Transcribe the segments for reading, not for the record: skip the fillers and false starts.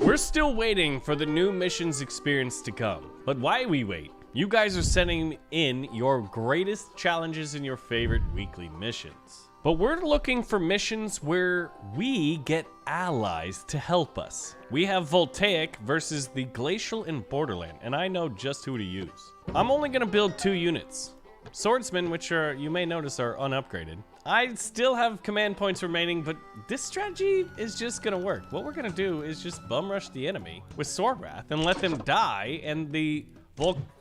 We're still waiting for the new missions experience to come. But why we wait? You guys are sending in your greatest challenges in your favorite weekly missions. But we're looking for missions where we get allies to help us. We have Voltaic versus the Glacial and Borderland, and I know just who to use. I'm only gonna build 2 units. Swordsmen, which you may notice are unupgraded. I still have command points remaining, but this strategy is just gonna work. What we're gonna do is just bum rush the enemy with Sword Wrath and let them die, and the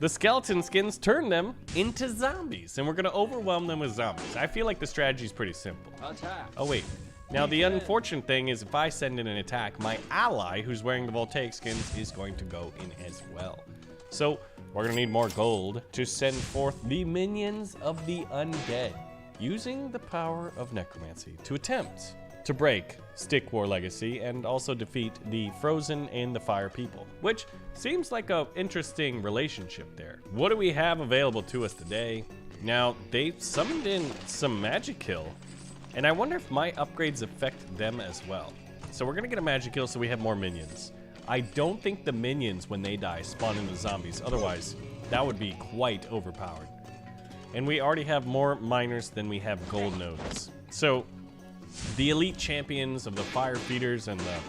skeleton skins turn them into zombies, and we're gonna overwhelm them with zombies. I feel like the strategy is pretty simple. Attack. Oh wait, now the unfortunate thing is if I send in an attack, my ally who's wearing the Voltaic skins is going to go in as well. So we're gonna need more gold to send forth the minions of the undead, using the power of necromancy to attempt to break Stick War Legacy and also defeat the Frozen and the Fire people, which seems like an interesting relationship there. What do we have available to us today? Now, they summoned in some Magic Kill, and I wonder if my upgrades affect them as well. So we're gonna get a Magic Kill so we have more minions. I don't think the minions, when they die, spawn into zombies. Otherwise, that would be quite overpowered. And we already have more miners than we have gold nodes. So the elite champions of the Fire Feeders and the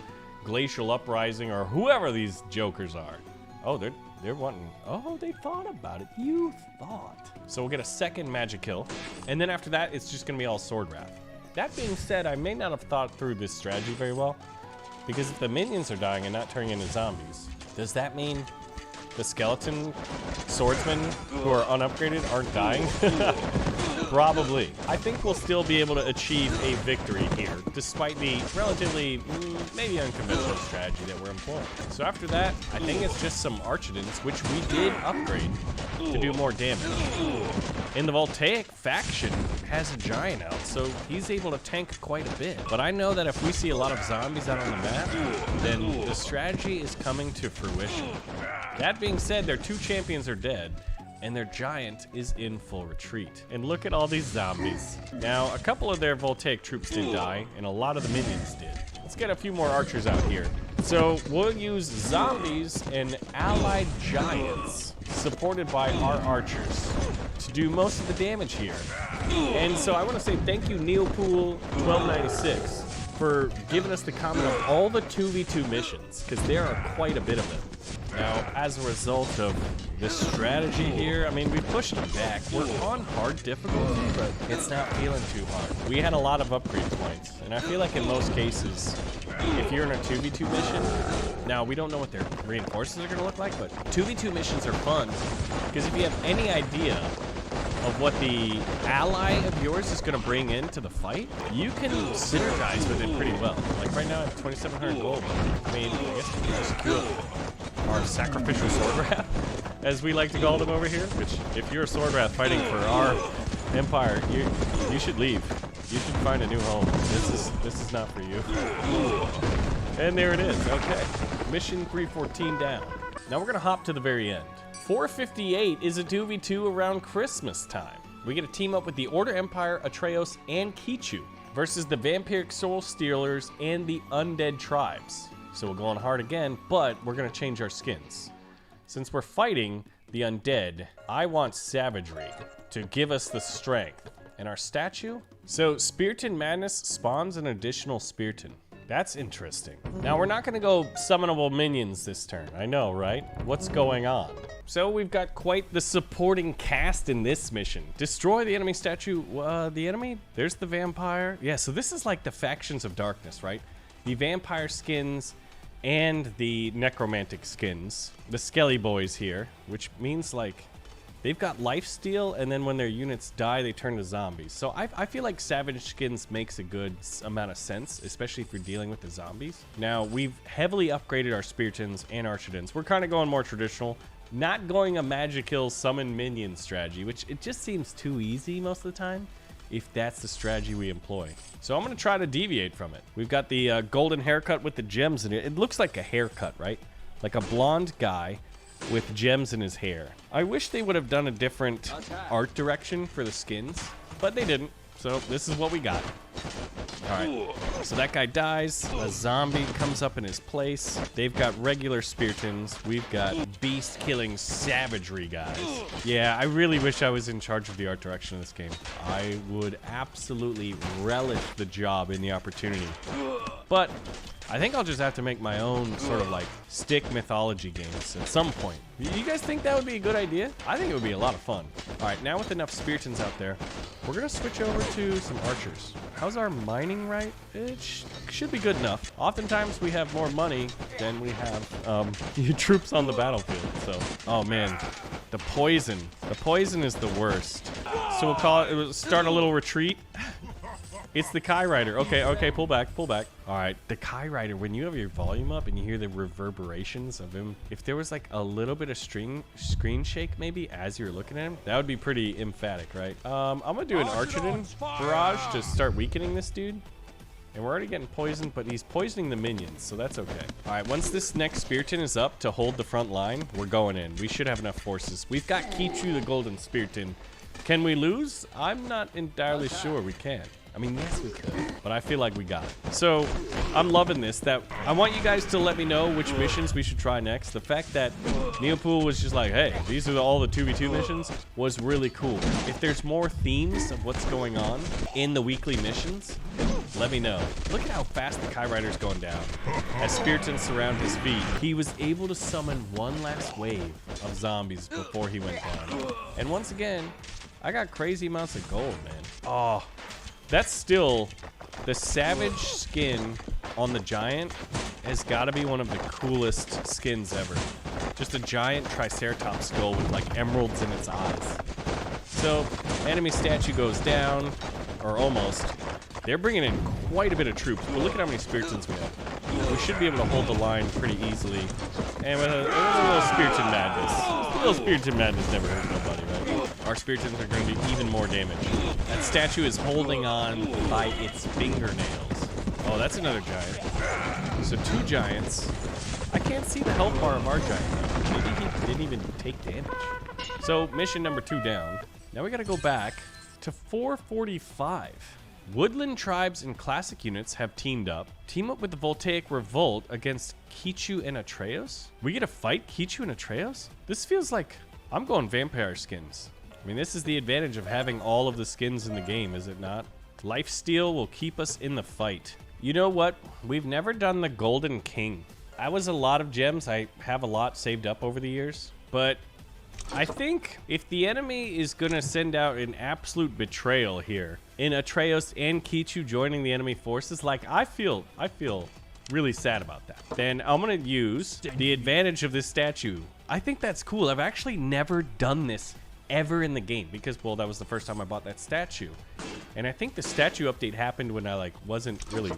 Glacial Uprising, or whoever these jokers are. Oh, they're wanting, oh, they thought about it. You thought. So we'll get a second Magic Kill. And then after that, it's just gonna be all Sword Wrath. That being said, I may not have thought through this strategy very well, because if the minions are dying and not turning into zombies, does that mean the skeleton swordsmen who are unupgraded aren't dying? Probably. I think we'll still be able to achieve a victory here, despite the relatively, maybe unconventional strategy that we're employing. So after that, I think it's just some Archidons, which we did upgrade to do more damage. And the Voltaic faction has a giant out, so he's able to tank quite a bit. But I know that if we see a lot of zombies out on the map, then the strategy is coming to fruition. That being said, their 2 champions are dead, and their giant is in full retreat. And look at all these zombies. Now, a couple of their Voltaic troops did die, and a lot of the minions did. Let's get a few more archers out here. So we'll use zombies and allied giants, supported by our archers, to do most of the damage here. And so I want to say thank you, Neopool1296, for giving us the comment of all the 2v2 missions, because there are quite a bit of them. Now, as a result of this strategy here, I mean, we pushed them back. We're on hard difficulty, but it's not feeling too hard. We had a lot of upgrade points, and I feel like in most cases, if you're in a 2v2 mission, now we don't know what their reinforcements are gonna look like, but 2v2 missions are fun, because if you have any idea of what the ally of yours is gonna bring into the fight, you can synergize with it pretty well. Like right now I have 2,700 gold. I mean, I guess we can just queue our sacrificial Sword Wrath, as we like to call them over here, which if you're a Sword Wrath fighting for our empire, you should leave. You should find a new home. This is not for you. And there it is. Okay. Mission 314 down. Now we're gonna hop to the very end. 458 is a 2v2 around Christmas time. We get to team up with the Order Empire, Atreus, and Kichu versus the Vampiric Soul Stealers and the Undead Tribes. So we're going hard again, but we're gonna change our skins. Since we're fighting the undead, I want savagery to give us the strength. And our statue? So Spearton Madness spawns an additional Spearton. That's interesting. Now we're not gonna go summonable minions this turn. I know, right? What's going on? So we've got quite the supporting cast in this mission. Destroy the enemy statue. The enemy? There's the vampire. Yeah, so this is like the factions of darkness, right? The vampire skins and the necromantic skins. The Skelly boys here, which means like they've got lifesteal, and then when their units die, they turn to zombies. So I feel like Savage Skins makes a good amount of sense, especially if you're dealing with the zombies. Now, we've heavily upgraded our Speartons and Archidons. We're kind of going more traditional, not going a Magic Kill summon minion strategy, which it just seems too easy most of the time, if that's the strategy we employ. So I'm going to try to deviate from it. We've got the golden haircut with the gems in it. It looks like a haircut, right? Like a blonde guy with gems in his hair. I wish they would have done a different art direction for the skins, but they didn't. So this is what we got. All right, so that guy dies. A zombie comes up in his place. They've got regular Speartons. We've got beast-killing savagery guys. Yeah, I really wish I was in charge of the art direction of this game. I would absolutely relish the job and the opportunity. But I think I'll just have to make my own sort of like stick mythology games at some point. You guys think that would be a good idea? I think it would be a lot of fun. All right, now with enough Speartons out there, we're gonna switch over to some archers. How's our mining right? It should be good enough. Oftentimes we have more money than we have troops on the battlefield. So, oh man, the poison. The poison is the worst. So we'll call it, we'll start a little retreat. It's the Kai Rider. Okay, pull back, pull back. All right, the Kai Rider, when you have your volume up and you hear the reverberations of him, if there was like a little bit of screen shake maybe as you're looking at him, that would be pretty emphatic, right? I'm gonna do an Archidon barrage to start weakening this dude. And we're already getting poisoned, but he's poisoning the minions, so that's okay. All right, once this next Spearton is up to hold the front line, we're going in. We should have enough forces. We've got Kichu, the Golden Spearton. Can we lose? I'm not entirely sure we can. I mean, yes, we could, but I feel like we got it. So I'm loving this. That I want you guys to let me know which missions we should try next. The fact that Neopool was just like, hey, these are all the 2v2 missions was really cool. If there's more themes of what's going on in the weekly missions, let me know. Look at how fast the Kai Rider's going down. As Speartons surround his feet, he was able to summon one last wave of zombies before he went down. And once again, I got crazy amounts of gold, man. Oh. That's still, the savage skin on the giant has got to be one of the coolest skins ever. Just a giant triceratops skull with like emeralds in its eyes. So, enemy statue goes down, or almost. They're bringing in quite a bit of troops, but look at how many Speartons we have. We should be able to hold the line pretty easily. And with a little Spearton madness. A little Spearton madness never hurt nobody, right? Our Speartons are going to do even more damage. That statue is holding on by its fingernails. Oh, that's another giant. So 2 giants. I can't see the health bar of our giant. Maybe he didn't even take damage. So mission number 2 down. Now we got to go back to 445. Woodland tribes and classic units have teamed up. Team up with the Voltaic Revolt against Kichu and Atreus? We get to fight Kichu and Atreus? This feels like I'm going vampire skins. I mean, this is the advantage of having all of the skins in the game, is it not? Lifesteal will keep us in the fight. You know what? We've never done the Golden King. That was a lot of gems. I have a lot saved up over the years. But I think if the enemy is going to send out an absolute betrayal here, in Atreus and Kichu joining the enemy forces, like I feel really sad about that. Then I'm going to use the advantage of this statue. I think that's cool. I've actually never done this ever in the game because, well, that was the first time I bought that statue. And I think the statue update happened when I like wasn't really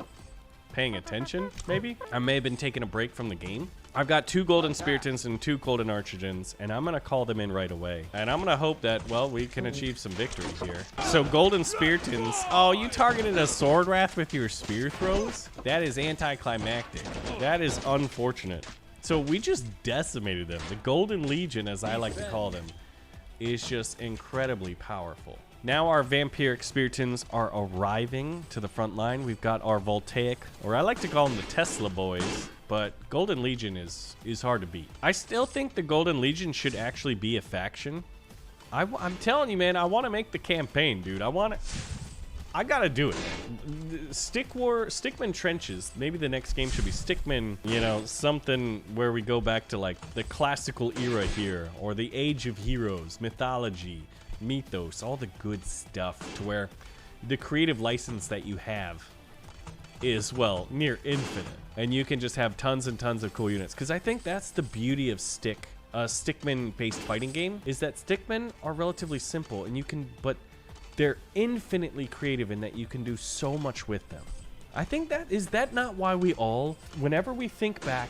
paying attention, maybe. I may have been taking a break from the game. I've got 2 Golden Speartons and 2 Golden Archidons, and I'm gonna call them in right away. And I'm gonna hope that, well, we can achieve some victories here. So Golden Speartons. Oh, you targeted a Sword Wrath with your spear throws? That is anticlimactic. That is unfortunate. So we just decimated them. The Golden Legion, as I like to call them, is just incredibly powerful. Now our Vampiric Speartons are arriving to the front line. We've got our Voltaic, or I like to call them the Tesla boys, but Golden Legion is hard to beat. I still think the Golden Legion should actually be a faction. I'm telling you, man, I want to make the campaign, dude. I gotta do it. Stickman Trenches. Maybe the next game should be Stickman, you know, something where we go back to like the classical era here, or the Age of Heroes, mythology, mythos, all the good stuff, to where the creative license that you have is, well, near infinite, and you can just have tons and tons of cool units. Because I think that's the beauty of Stickman based fighting game, is that Stickmen are relatively simple, and you can, but they're infinitely creative in that you can do so much with them. I think is that not why we all, whenever we think back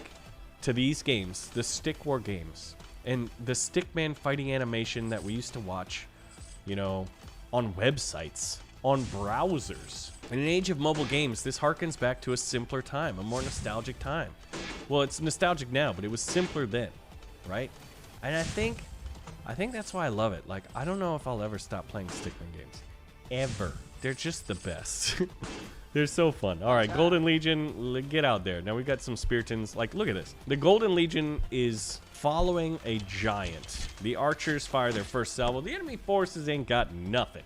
to these games, the Stick War games, and the Stickman fighting animation that we used to watch, you know, on websites, on browsers. In an age of mobile games, this harkens back to a simpler time, a more nostalgic time. Well, it's nostalgic now, but it was simpler then, right? And I think that's why I love it. Like, I don't know if I'll ever stop playing Stickman games. Ever. they're just the best. They're so fun. All right, Golden Legion, get out there. Now we got some Spiritans. Like, look at this. The Golden Legion is following a giant. The archers fire their first salvo. The enemy forces ain't got nothing.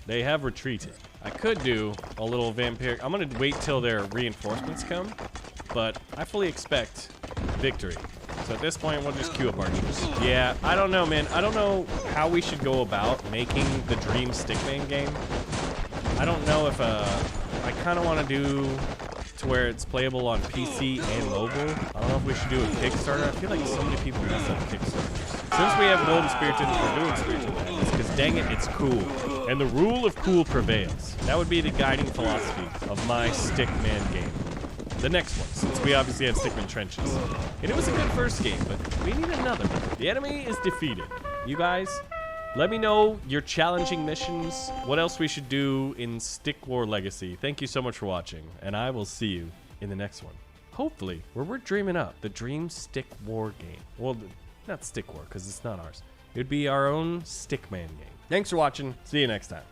They have retreated. I could do a little vampiric. I'm gonna wait till their reinforcements come, but I fully expect victory. So at this point, we'll just queue up archers. Yeah, I don't know, man. I don't know how we should go about making the Dream Stickman game. I don't know if I kind of want to do to where it's playable on PC and mobile. I don't know if we should do a Kickstarter. I feel like so many people mess up Kickstarters. Since we have Golden Spiritans, we're doing Spiritan Madness, because dang it, it's cool. And the rule of cool prevails. That would be the guiding philosophy of my Stickman game. The next one, since we obviously have Stickman Trenches. And it was a good first game, but we need another one. The enemy is defeated. You guys, let me know your challenging missions, what else we should do in Stick War Legacy. Thank you so much for watching, and I will see you in the next one. Hopefully, where we're dreaming up the Dream Stick War game. Well, not Stick War, because it's not ours. It would be our own Stickman game. Thanks for watching. See you next time.